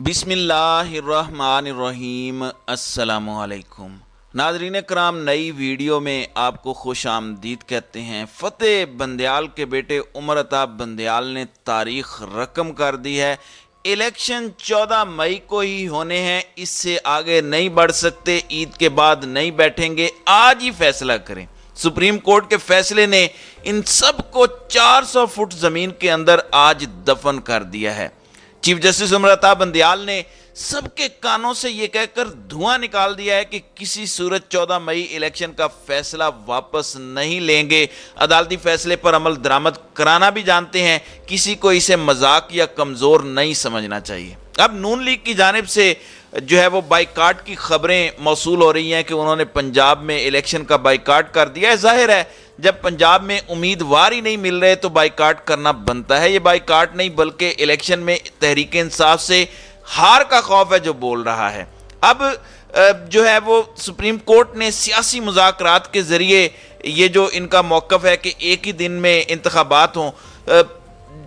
बिस्मिल्लाहिर्रहमानिर्रहीम। अस्सलामुअलैकुम नाज़रीन कराम, नई वीडियो में आपको खुश आमदीद कहते हैं। फ़तेह बंदयाल के बेटे उमर अताब बंदयाल ने तारीख़ रकम कर दी है। इलेक्शन 14 मई को ही होने हैं, इससे आगे नहीं बढ़ सकते, ईद के बाद नहीं बैठेंगे, आज ही फैसला करें। सुप्रीम कोर्ट के फैसले ने इन सब को 400 फुट ज़मीन के अंदर आज दफन कर दिया है। चीफ जस्टिस उमर अताब बंदयाल ने सबके कानों से यह कहकर धुआं निकाल दिया है कि किसी सूरत 14 मई इलेक्शन का फैसला वापस नहीं लेंगे। अदालती फैसले पर अमल दरामद कराना भी जानते हैं, किसी को इसे मजाक या कमज़ोर नहीं समझना चाहिए। अब नून लीग की जानिब से जो है वो बाइकाट की खबरें मौसूल हो रही हैं कि उन्होंने पंजाब में इलेक्शन का बाइकाट कर दिया है। जाहिर है जब पंजाब में उम्मीदवार ही नहीं मिल रहे तो बाइकाट करना बनता है। ये बाइकाट नहीं बल्कि इलेक्शन में तहरीक इंसाफ से हार का खौफ है जो बोल रहा है। अब जो है वो सुप्रीम कोर्ट ने सियासी मुज़ाकरात के ज़रिए ये जो इनका मौक़िफ़ है कि एक ही दिन में इंतखाबात हों,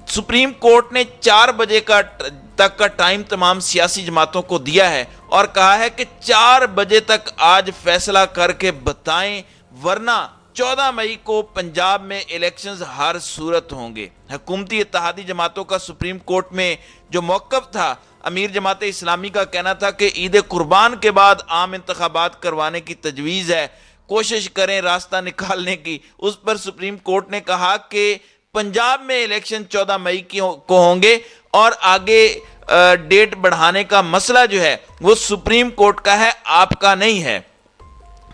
सुप्रीम कोर्ट ने 4 बजे तक का टाइम तमाम सियासी जमातों को दिया है और कहा है कि 4 बजे तक आज फैसला करके बताएं, वरना 14 मई को पंजाब में इलेक्शंस हर सूरत होंगे। हुकूमती इत्तेहादी जमातों का सुप्रीम कोर्ट में जो मौक़िफ़ था, अमीर जमात इस्लामी का कहना था कि ईद कुर्बान के बाद आम इंतखाबात करवाने की तजवीज़ है, कोशिश करें रास्ता निकालने की। उस पर सुप्रीम कोर्ट ने कहा कि पंजाब में इलेक्शन 14 मई को होंगे और आगे डेट बढ़ाने का मसला जो है वो सुप्रीम कोर्ट का है, आपका नहीं है।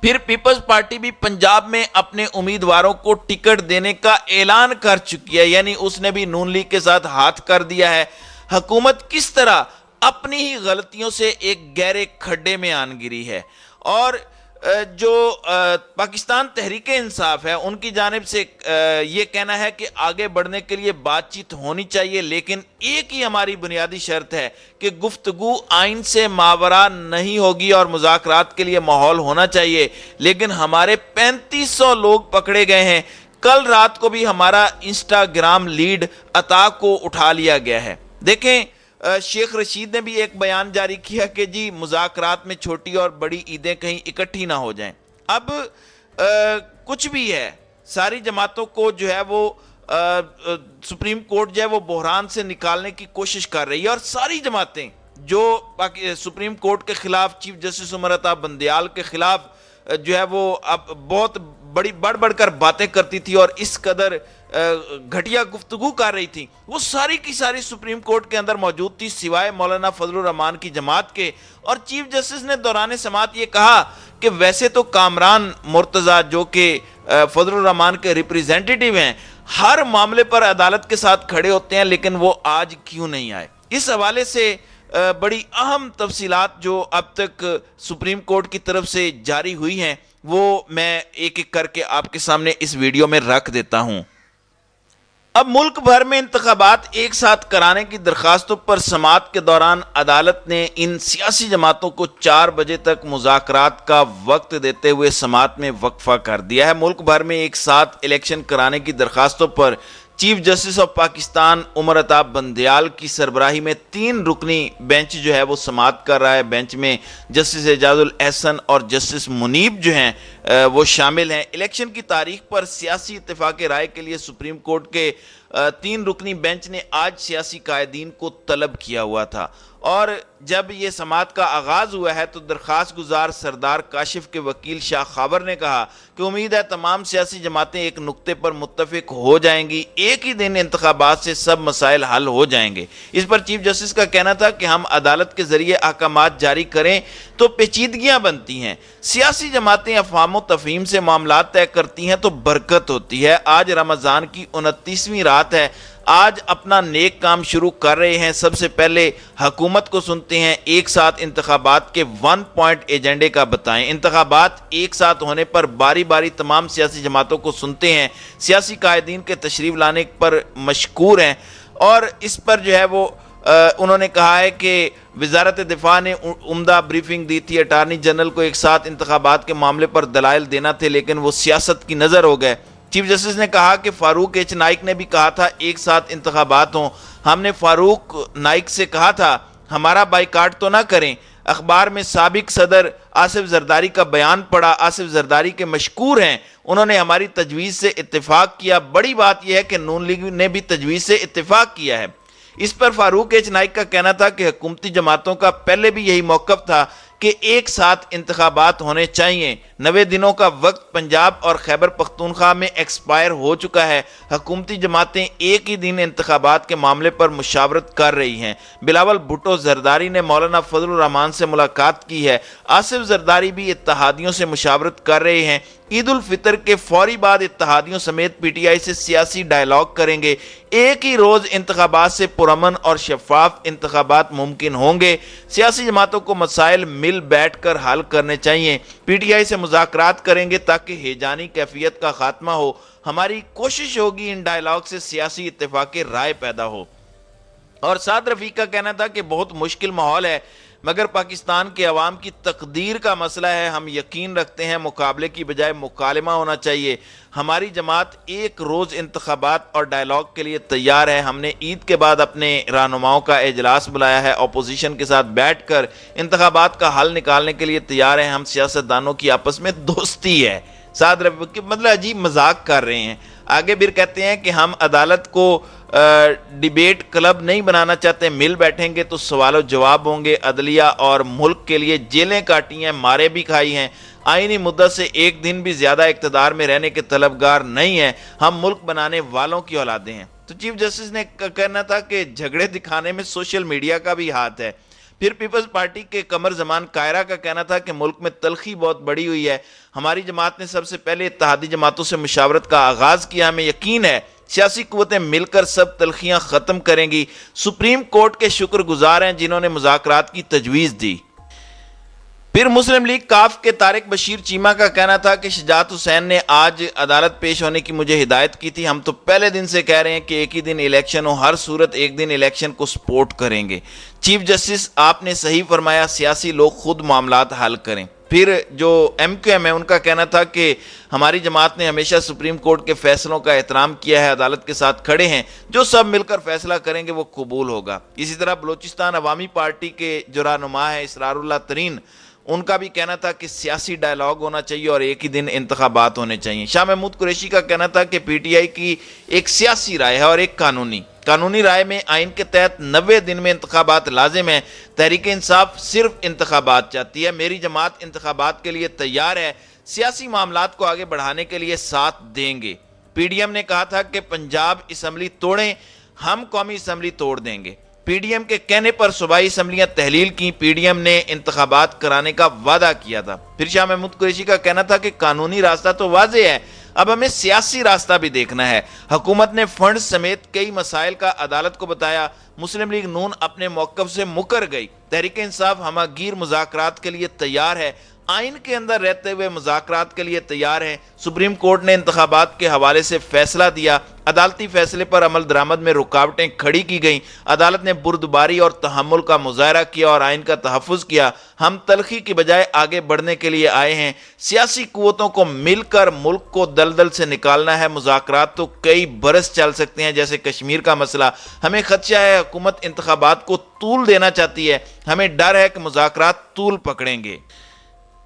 फिर पीपल्स पार्टी भी पंजाब में अपने उम्मीदवारों को टिकट देने का ऐलान कर चुकी है, यानी उसने भी नून लीग के साथ हाथ कर दिया है। हुकूमत किस तरह अपनी ही गलतियों से एक गहरे खड्डे में आन गिरी है। और जो पाकिस्तान तहरीक इंसाफ है उनकी जानिब से ये कहना है कि आगे बढ़ने के लिए बातचीत होनी चाहिए, लेकिन एक ही हमारी बुनियादी शर्त है कि गुफ्तगू आइन से मावरा नहीं होगी और मुज़ाकरात के लिए माहौल होना चाहिए। लेकिन हमारे 3500 लोग पकड़े गए हैं। कल रात को भी हमारा इंस्टाग्राम लीड अता को उठा लिया गया है। देखें, शेख रशीद ने भी एक बयान जारी किया कि जी मुज़ाकरात में छोटी और बड़ी ईदें कहीं इकट्ठी ना हो जाएं। अब कुछ भी है, सारी जमातों को जो है वो सुप्रीम कोर्ट जो है वो बहरान से निकालने की कोशिश कर रही है और सारी जमातें जो सुप्रीम कोर्ट के खिलाफ, चीफ जस्टिस उमर अताब बंदयाल के खिलाफ जो है वो अब बहुत बढ़ कर बातें करती थी और इस कदर घटिया गुफ्तगू कर रही थी, वो सारी की सारी सुप्रीम कोर्ट के अंदर मौजूद थी सिवाय मौलाना फजलुर रहमान की जमात के। और चीफ जस्टिस ने दौरान समाअत ये कहा कि वैसे तो कामरान मुर्तज़ा जो कि फजलुर रहमान के रिप्रेजेंटेटिव हैं, हर मामले पर अदालत के साथ खड़े होते हैं, लेकिन वो आज क्यों नहीं आए। इस हवाले से बड़ी अहम तफसीलात जो अब तक सुप्रीम कोर्ट की तरफ से जारी हुई हैं वो मैं एक एक करके आपके सामने इस वीडियो में रख देता हूं। अब मुल्क भर में इंतखाबात एक साथ कराने की दरखास्तों पर समाअत के दौरान अदालत ने इन सियासी जमातों को 4 बजे तक मुज़ाकरात का वक्त देते हुए समाअत में वक्फा कर दिया है। मुल्क भर में एक साथ इलेक्शन कराने की दरखास्तों पर chief justice of Pakistan Umar Ata Bandial की सरबराही में 3 रुकनी बेंच जो है वो समाअत कर रहा है। बेंच में जस्टिस एजाजुल एहसन और जस्टिस मुनीब जो हैं वो शामिल हैं। इलेक्शन की तारीख पर सियासी इत्तेफाक राय के लिए सुप्रीम कोर्ट के 3 रुकनी बेंच ने आज सियासी कायदीन को तलब किया हुआ था और जब ये समाअत का आगाज़ हुआ है तो दरख्वास्त गुजार सरदार काशिफ के वकील शाह खाबर ने कहा कि उम्मीद है तमाम सियासी जमातें एक नुक्ते पर मुत्तफिक हो जाएंगी, एक ही दिन इंतखाबात से सब मसाइल हल हो जाएंगे। इस पर चीफ जस्टिस का कहना था कि हम अदालत के जरिए अहकामात जारी करें तो पेचीदगियाँ बनती हैं, सियासी जमातें अफवाम तफहीम से मामला तय करती हैं तो बरकत होती है। आज रमज़ान की 29वीं रात है, आज अपना नेक काम शुरू कर रहे हैं। सबसे पहले हुकूमत को सुनते हैं, एक साथ इंतखाबात के 1 पॉइंट एजेंडे का बताएं। इंतखाबात एक साथ होने पर बारी बारी तमाम सियासी जमातों को सुनते हैं, सियासी कायदीन के तशरीफ लाने पर मशकूर हैं। और इस पर जो है वो उन्होंने कहा है कि वजारत दिफा ने उम्दा ब्रीफिंग दी थी, अटारनी जनरल को एक साथ इंतखाबात के मामले पर दलाइल देना थे, लेकिन वो सियासत की नज़र हो गए। चीफ जस्टिस ने कहा कि फारूक एच नाइक ने भी कहा था एक साथ इंतखाबात हों। हमने फारूक नाइक से कहा था हमारा बाइकाट तो ना करें। अखबार में साबिक सदर आसिफ जरदारी का बयान पढ़ा। आसिफ जरदारी के मशकूर हैं, उन्होंने हमारी तजवीज़ से इत्तेफाक किया। बड़ी बात यह है कि नून लीग ने भी तजवीज़ से इत्तेफाक किया है। इस पर फारूक एच नाइक का कहना था कि हुकूमती जमातों का पहले भी यही मौक़िफ़ था कि एक साथ इंतखाबात होने चाहिए। 90 दिनों का वक्त पंजाब और खैबर पख्तूनख्वा में एक्सपायर हो चुका है। हुकूमती जमातें एक ही दिन इंतखाबात के मामले पर मुशावरत कर रही हैं। बिलावल भुट्टो जरदारी ने मौलाना फजलुर रहमान से मुलाकात की है। आसिफ जरदारी भी इत्तहादियों से मुशावरत कर रहे हैं। ईद उल फितर के फौरी बाद इत्तहादियों समेत पीटीआई से सियासी डायलॉग करेंगे। एक ही रोज़ इंतखाबात से पुरअमन और शफाफ इंतखाबात मुमकिन होंगे। सियासी जमातों को मसाइल मिल बैठ कर हल करने चाहिए। पीटीआई से मुज़ाकरात करेंगे ताकि हेजानी कैफियत का खात्मा हो। हमारी कोशिश होगी इन डायलॉग से सियासी इत्तेफाक राय पैदा हो। और साद रफ़ीक का कहना था कि बहुत मुश्किल माहौल है, मगर पाकिस्तान के अवाम की तकदीर का मसला है। हम यकीन रखते हैं मुकाबले की बजाय मुकालमा होना चाहिए। हमारी जमात एक रोज़ इंतखाबात और डायलॉग के लिए तैयार है। हमने ईद के बाद अपने रहनुमाओं का इजलास बुलाया है। अपोजिशन के साथ बैठ कर इंतखाबात का हल निकालने के लिए तैयार हैं। हम सियासतदानों की आपस में दोस्ती है। साद रफ़ीक मतलब अजीब मजाक कर रहे हैं। आगे फिर कहते हैं कि हम अदालत को डिबेट क्लब नहीं बनाना चाहते। मिल बैठेंगे तो सवालों जवाब होंगे। अदलिया और मुल्क के लिए जेलें काटी हैं, मारे भी खाई हैं। आईनी मुद्दत से एक दिन भी ज्यादा इक़्तिदार में रहने के तलबगार नहीं हैं। हम मुल्क बनाने वालों की औलादे हैं। तो चीफ जस्टिस ने कहना था कि झगड़े दिखाने में सोशल मीडिया का भी हाथ है। फिर पीपल्स पार्टी के कमर जमान कायरा का कहना था कि मुल्क में तलखी बहुत बड़ी हुई है। हमारी जमात ने सबसे पहले इत्तेहादी जमातों से मुशावरत का आगाज किया। हमें यकीन है सियासी कुव्वतें मिलकर सब तलखियां खत्म करेंगी। सुप्रीम कोर्ट के शुक्रगुजार हैं जिन्होंने मुज़ाकरात की तजवीज़ दी। फिर मुस्लिम लीग काफ के तारिक बशीर चीमा का कहना था कि शजात हुसैन ने आज अदालत पेश होने की मुझे हिदायत की थी। हम तो पहले दिन से कह रहे हैं कि एक ही दिन इलेक्शन हो, हर सूरत एक दिन इलेक्शन को सपोर्ट करेंगे। चीफ जस्टिस आपने सही फरमाया, सियासी लोग खुद मामलात हल करें। फिर जो MQM है उनका कहना था कि हमारी जमात ने हमेशा सुप्रीम कोर्ट के फैसलों का एहतराम किया है, अदालत के साथ खड़े हैं, जो सब मिलकर फैसला करेंगे वो कबूल होगा। इसी तरह बलोचिस्तान अवामी पार्टी के जो रहनुमा है इसरारुल्लाह तरीन, उनका भी कहना था कि सियासी डायलॉग होना चाहिए और एक ही दिन इंतखाबात होने चाहिए। शाह महमूद कुरैशी का कहना था कि PTI की एक सियासी राय है और एक कानूनी राय में आइन के तहत 90 दिन में इंतखाबात लाजिम है। तहरीक इंसाफ सिर्फ इंतखाबात चाहती है। मेरी जमात इंतखाबात के लिए तैयार है, सियासी मामलात को आगे बढ़ाने के लिए साथ देंगे। PDM ने कहा था कि पंजाब असम्बली तोड़ें, हम कौमी असम्बली तोड़ देंगे। PDM के कहने पर सूबाई असम्बलियां तहलील की। PDM ने इंतखाबात कराने का वादा किया था। फिर शाह महमूद कुरैशी का कहना था कि कानूनी रास्ता तो वाज़ेह है, अब हमें सियासी रास्ता भी देखना है। हुकूमत ने फंड समेत कई मसाइल का अदालत को बताया। मुस्लिम लीग नून अपने मौक़िफ़ से मुकर गई। तहरीक इंसाफ हमगीर मुज़ाकरात के लिए तैयार है, आइन के अंदर रहते हुए मुज़ाकरात के लिए तैयार हैं। सुप्रीम कोर्ट ने इंतखाबात के हवाले से फैसला दिया। अदालती फैसले पर अमल दरामद में रुकावटें खड़ी की गईं। अदालत ने बुर्दबारी और तहम्मुल का मुज़ाहरा किया और आइन का तहफ़्फ़ुज़ किया। हम तलखी की बजाय आगे बढ़ने के लिए आए हैं। सियासी कुव्वतों को मिलकर मुल्क को दलदल से निकालना है। मुज़ाकरात तो कई बरस चल सकते हैं, जैसे कश्मीर का मसला। हमें खदशा है हुकूमत इंतखाबात को तूल देना चाहती है। हमें डर है कि मुज़ाकरात तूल पकड़ेंगे।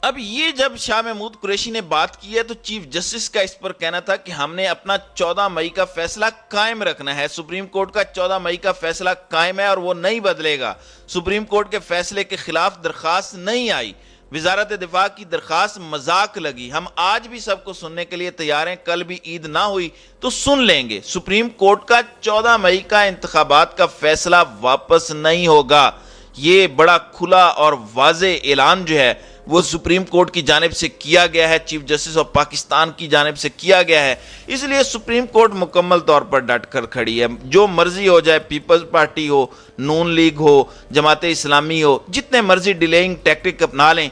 अब ये जब शाह महमूद कुरैशी ने बात की है तो चीफ जस्टिस का इस पर कहना था कि हमने अपना 14 मई का फैसला कायम रखना है। सुप्रीम कोर्ट का 14 मई का फैसला कायम है और वो नहीं बदलेगा। सुप्रीम कोर्ट के फैसले के खिलाफ दरखास्त नहीं आई। वजारत दिफा की दरखास्त मजाक लगी। हम आज भी सबको सुनने के लिए तैयार हैं। कल भी ईद ना हुई तो सुन लेंगे। सुप्रीम कोर्ट का 14 मई का इंतखाबात का फैसला वापस नहीं होगा। ये बड़ा खुला और वाज़े ऐलान जो है वो सुप्रीम कोर्ट की जानिब से किया गया है, चीफ जस्टिस ऑफ पाकिस्तान की जानिब से किया गया है। इसलिए सुप्रीम कोर्ट मुकम्मल तौर पर डट कर खड़ी है। जो मर्जी हो जाए, पीपल्स पार्टी हो, नून लीग हो, जमात इस्लामी हो, जितने मर्जी डिलेइंग टैक्टिक अपना लें,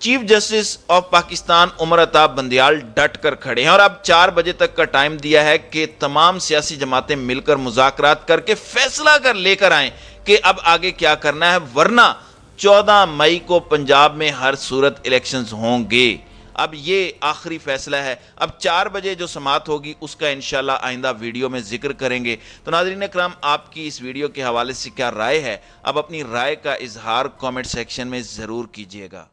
chief justice of Pakistan Umar Ata Bandial डट कर खड़े हैं। और अब 4 बजे तक का टाइम दिया है कि तमाम सियासी जमातें मिलकर मुज़ाकरात करके फैसला कर लेकर आएँ कि अब आगे क्या करना है, वरना 14 मई को पंजाब में हर सूरत इलेक्शंस होंगे। اب یہ آخری فیصلہ ہے. اب 4 بجے جو سماعت ہوگی اس کا انشاءاللہ آئندہ ویڈیو میں ذکر کریں گے. تو ناظرین اکرام، آپ کی اس ویڈیو کے حوالے سے کیا رائے ہے؟ اب اپنی رائے کا اظہار کامنٹ سیکشن میں ضرور کیجیے گا.